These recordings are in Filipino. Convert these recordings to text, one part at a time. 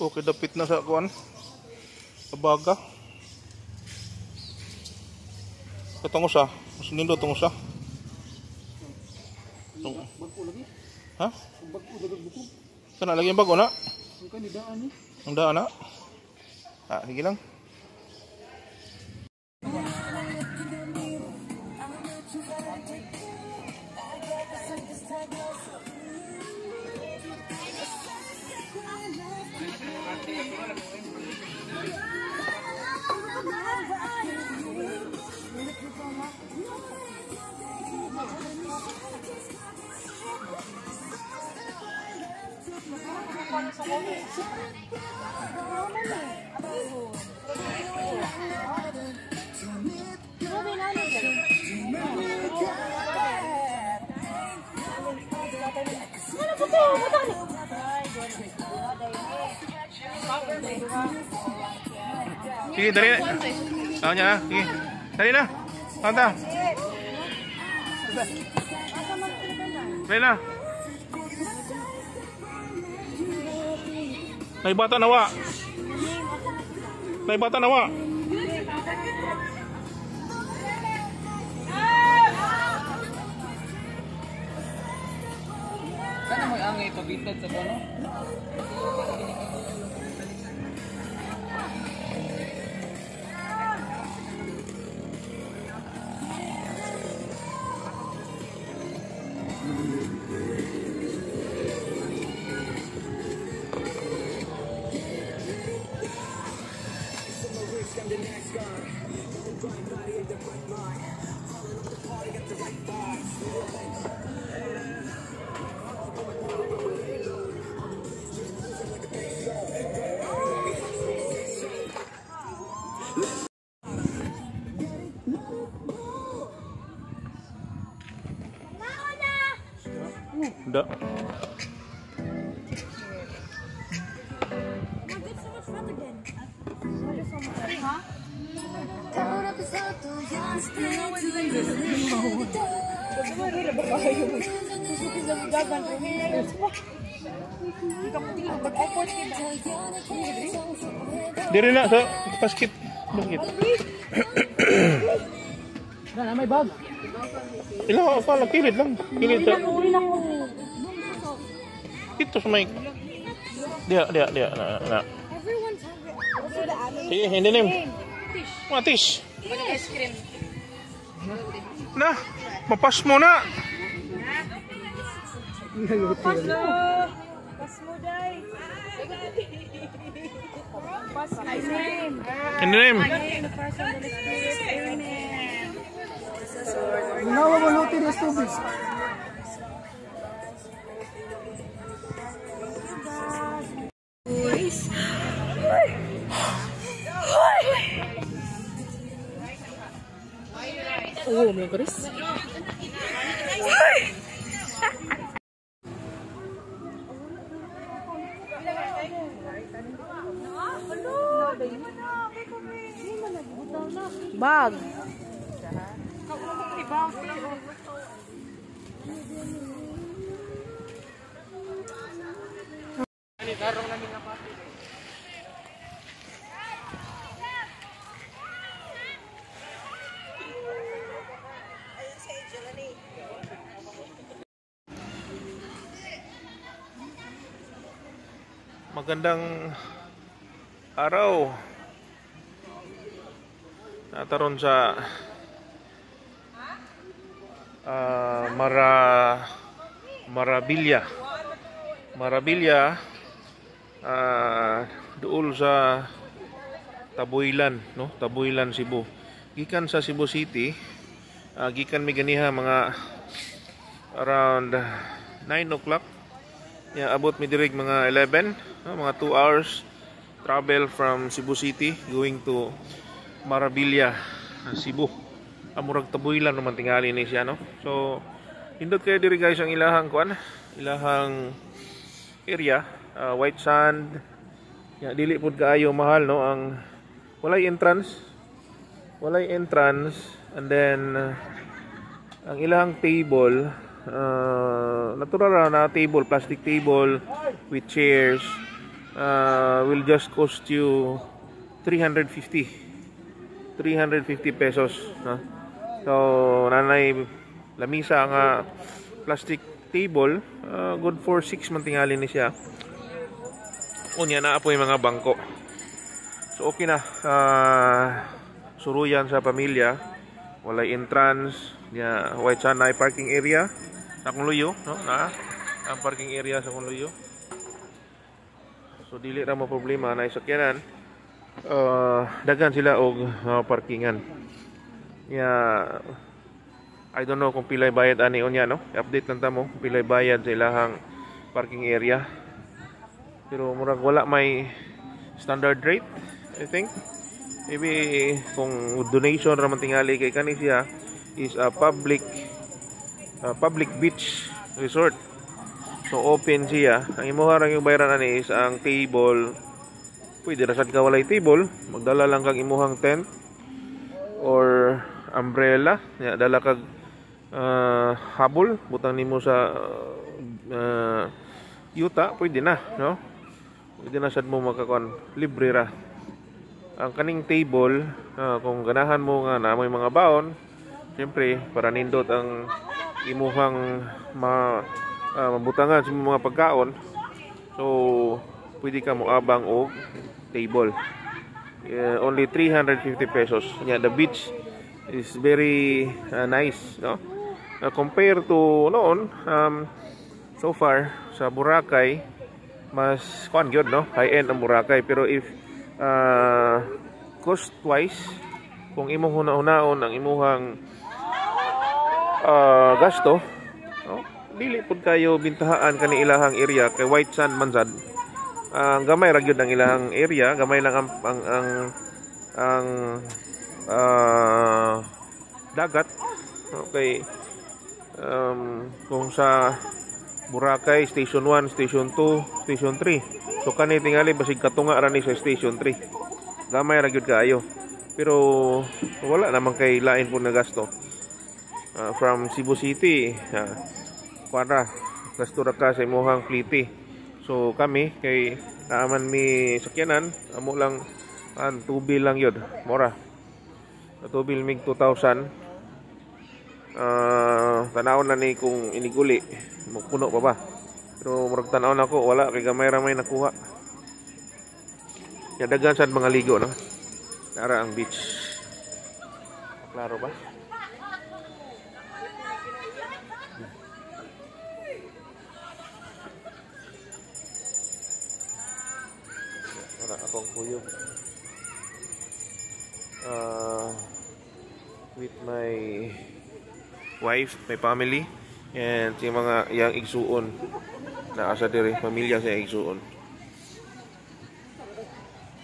Okay, dapit na sa kuan. Abaga. Katong usa, mas nindo tong usa. Bago lagi. Ha? Bago dagang buko. Kana lagi ang bago na? Ang kanidaan ni. Ang daan na? Ah, sige lang. Sige, dali na. Tahu niya, sige. Dali na. Tanta. Dali na. Naibata nawa. Naibata nawa. Kana mo angay pabitad sa kono? Udah. Diri na sa basket. Basket. Na may bag. Ilang apa lang kilid lang. Kilid sa. Ito sa may. Dia. Na. Sige, hindi nim. Matis. Ice cream. Nah, mapas mo na. Pas mo day. Pas name. Hindi nim. Ginawa mo luti ng tubig. Oh, may garis. Bag. Magandang araw. Nataron sa Marabilia. Marabilia, duol sa Tabuilan, no? Tabuilan, Cebu. Gikan sa Cebu City, gikan mi ganiha mga around 9 o'clock. Abot mi direk mga 11, mga 2 hours travel from Cebu City going to Marabilia, Cebu. Amurag Tabuilan naman tingali ni siya, no? So hindot kayo diri guys ang ilahang area, white sand. Dili pud kaayo mahal, no? Ang walay entrance and then ang ilahang table, natural na table, plastic table with chairs, will just cost you 350 pesos, no? So nanay lamisa nga plastic table, good for 6 man tingali ni siya. Unya na apoy mga bangko, so okay na. Suruyan sa pamilya, walay entrance, white sand na parking area sa Kungluyo, no? Ang parking area sa Kungluyo. So dili ra mo problema na isakyanan. Dagan sila og parkingan. I don't know kung pilay bayad ani unya, no? I-update lang ta mo kung pilay bayad sa ilahang parking area. Pero murag wala may standard rate, I think. Maybe kung donation ra man tingali kay kani siya is a public beach resort. So open siya. Ang imuha ra yung bayaran ani is ang table. Pwede ra sad ka walay table, magdala lang kag imuhang tent or umbrella. Dala kag habol, butang nimo sa yuta, pwede na, no? Pwede na sad mo makakon, libre ra. Ang kaning table, kung ganahan mo nga na may mga baon, siyempre para nindot ang imuhang mabutangan sa mga pagkaon, so pwede ka mo abang og table. Only 350 pesos. The beach is very nice, no? Compared to noon, so far sa Boracay, mas gyud, no? High end ang Boracay, pero if cost wise, kung imong hunaon ang imuhang gasto, no? Dili pud kayo bintahaan kani ilahang area kay white sand man sad. Gamay ra gyud ang ilahang area, gamay lang ang dagat. Okay. Kung sa Boracay Station 1, Station 2, Station 3. So kani tingali basig katunga ra ni sa Station 3. Gamay ra gyud kaayo. Pero wala namang kay lain pud na gasto. From Cebu City, kuara gasto ra ka sa imong pliti. So kami kay naaman mi sakyanan, amo lang tubil lang yun, mora. Tubil mig 2,000. Tanawon na ni kung iniguli, puno pa ba? Pero murag tanaw na ko, wala kay gamay ra may nakuha. Ya daghan sad mga ligo, no? Nara ang beach. Klaro ba? Wala akong kuyog. With my wife, my family, and yung mga yang igsuon na asa diri, pamilya sa igsuon.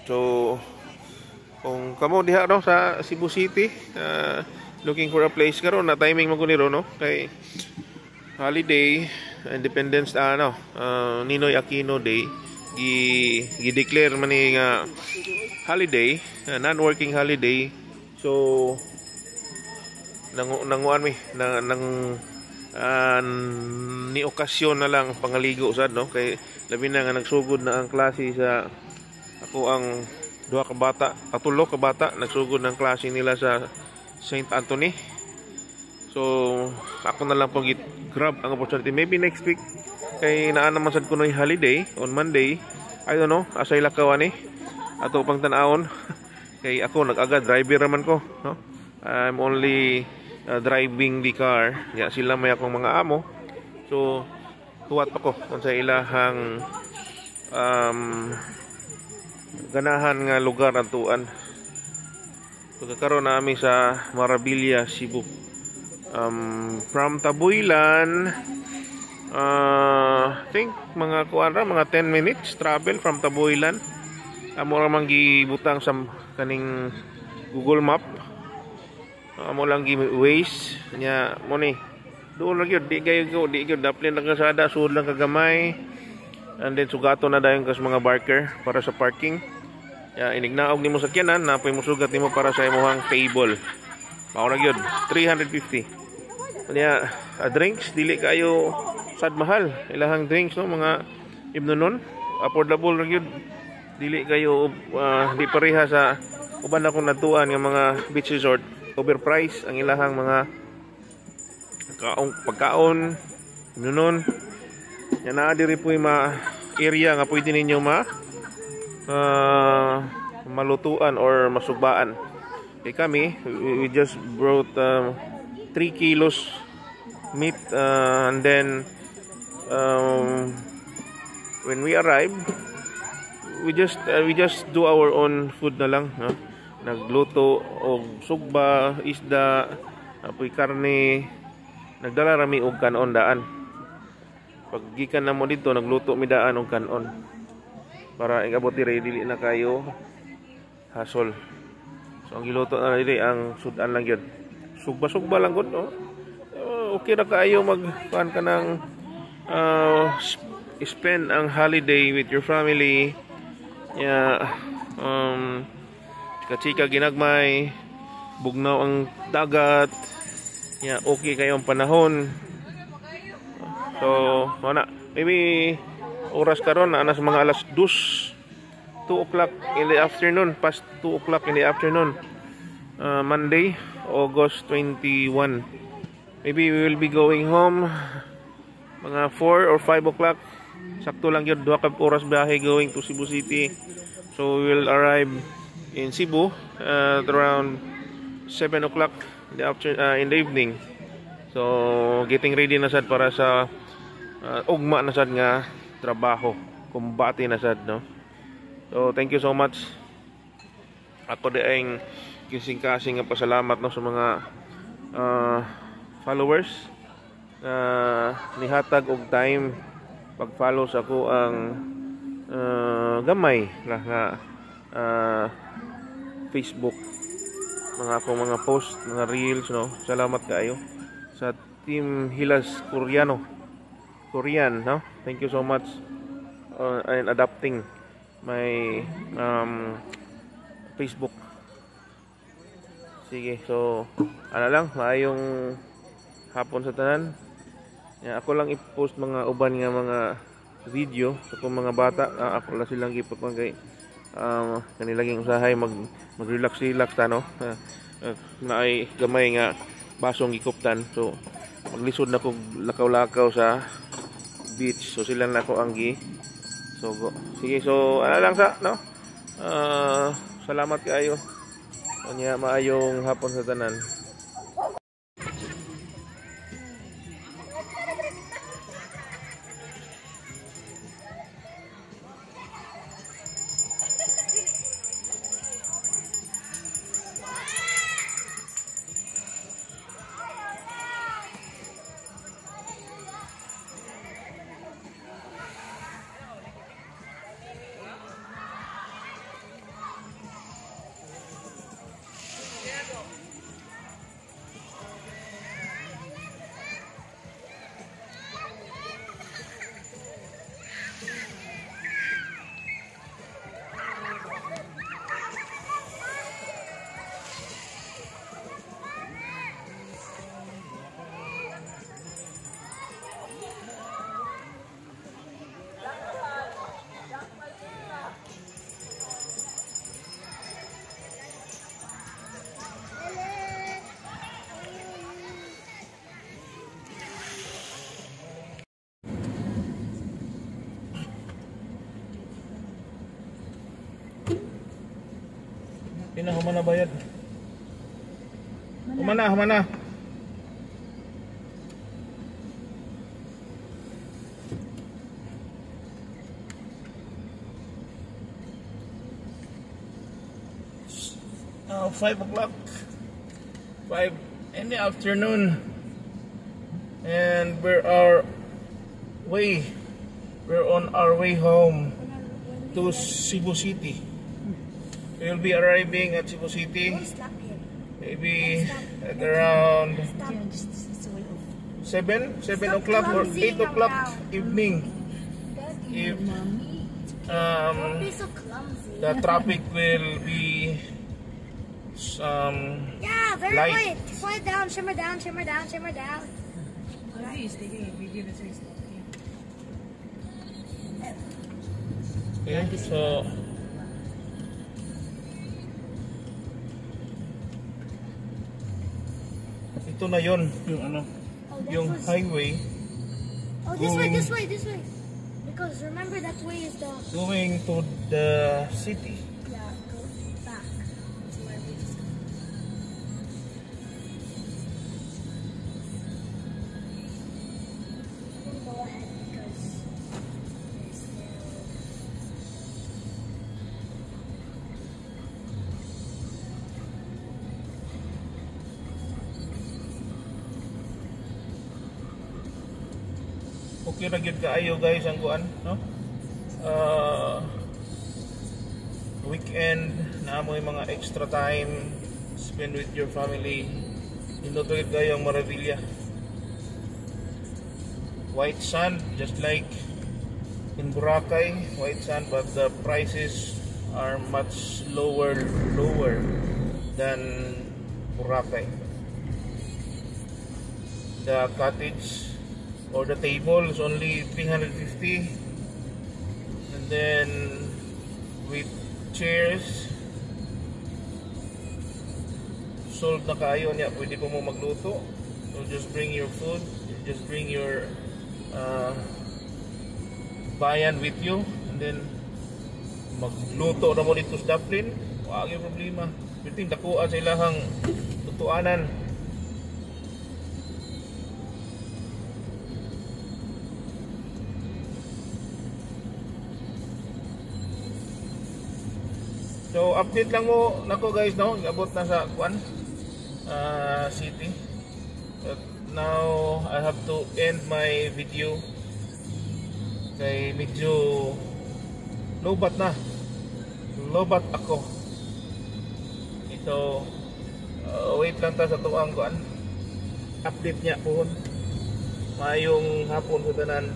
So kung kamo diha no sa Cebu City, looking for a place karon na timing mo kuniro, no, kay holiday, Independence Ninoy Aquino Day, gi-declare man ni nga holiday, non-working holiday So nanguan mi ni okasyon na lang pangaligo sad no kay labi na nga nagsugod na ang klase sa ako ang duha ka bata, tulo ka bata nagsugod ng klase nila sa St. Anthony. So ako na lang pong grab ang opportunity maybe next week kay naa naman sad kunoy holiday on Monday. I don't know asay lakaw ani ato pang tan-awon kay ako nag-aga driver naman ko no. I'm only driving the car. Ya sila may akong mga amo. So tuwat pa ko kung sa ilahang ganahan nga lugar ang tuan. Pagkakaroon namin sa Marabilia, Cebu. From Tabuilan, I think mga mga 10 minutes travel from Tabuilan. Amo ra man gibutang sa kaning Google Map. Amo lang gi Waze nya mo ni. Doon lang gyud di gyud daplin lang kasada sud lang kagamay. And then sugato na dayon kas mga barker para sa parking. Ya inignaog nimo sa sakyanan napoy mo sugat nimo para sa imong table. Mao ra gyud 350. Nya drinks dili kayo sad mahal. Ilahang drinks no mga ibnonon affordable ra gyud. Dili kayo di pareha sa uban akong natuan nga mga beach resort. Overpriced ang ilahang mga pagkaon ibnonon. Yan na diri po yung area nga pwede ninyo malutuan or masugbaan. Kaya kami, we just brought 3 kilos meat and then when we arrive, we just do our own food na lang. No? Nagluto og sugba, isda, apoy karne, nagdala rami og kanon daan. Pag gikan na mo dito nagluto mi daan og kanon para ingabot diri dili na kayo hasol. So ang giluto na diri ang sudan lang gyud. Sugba lang gud no. Okay ra kaayo magkuan ka ng spend ang holiday with your family. Yeah, chika ginagmay, bugnaw ang dagat. Yeah, okay kayo ang panahon. So, mana maybe oras karon na sa mga alas 2 o'clock in the afternoon, past 2 o'clock in the afternoon. Monday, August 21. Maybe we will be going home mga 4 or 5 o'clock. Sakto lang yun, 2 oras biyahe going to Cebu City. So we will arrive in Cebu at around 7 o'clock in the evening. So getting ready na sad para sa ugma na sad nga trabaho, kumbati na sad no. So thank you so much. Ako diayng kising-kasing nga pasalamat no sa mga followers nihatag og time pag-follow sa ako ang gamay lah nga Facebook, mga akong mga post, mga reels no. Salamat kaayo sa Team Hilas Korean no. Thank you so much in adapting my Facebook. Sige, so ano lang, maayong hapon sa tanan. Ako lang i-post mga uban nga mga video sa kong mga bata. Ako lang silang gipot mga kay kanilang usahay mag-relax ta no. Naay gamay nga basong gikuptan. So maglisod na kog lakaw-lakaw sa beach. So sila na ko ang so go. Sige, so ano lang sa no. Salamat kaayo. Unya maayong hapon sa tanan. Pina, humana bayad. Humana. Now 5 o'clock. 5 in the afternoon. And we're on our way home to Cebu City. We'll be arriving at Cebu City maybe at around 7 o'clock or 8 o'clock evening. If the traffic will be Yeah, very light. quiet. Quiet down, shimmer down. Okay, so ito na yon yung ano, yung highway Oh, this way. Because remember that way is the going to the city. yeah, go back to where we just go ahead because there's still Okay na gyud kaayo guys ang kuan, no? Weekend na mo yung mga extra time spend with your family. Inutulid kayo ang Maravilla. White sand, just like in Boracay, white sand, but the prices are much lower than Boracay. The cottage or the table is only 350, and then with chairs sold na kayo niya, pwede po mo magluto. So just bring your food, just bring your bayan with you, and then magluto na mo dito sa Dublin. Wag yung problema, pwede dakuha sa ilahang tutuanan. So update lang mo nako guys, no, abot na sa Kuan city. But now I have to end my video kay medyo lobat ako. Ito wait lang ta sa tuang Kuan update niya po. Mayong hapon sa tanan.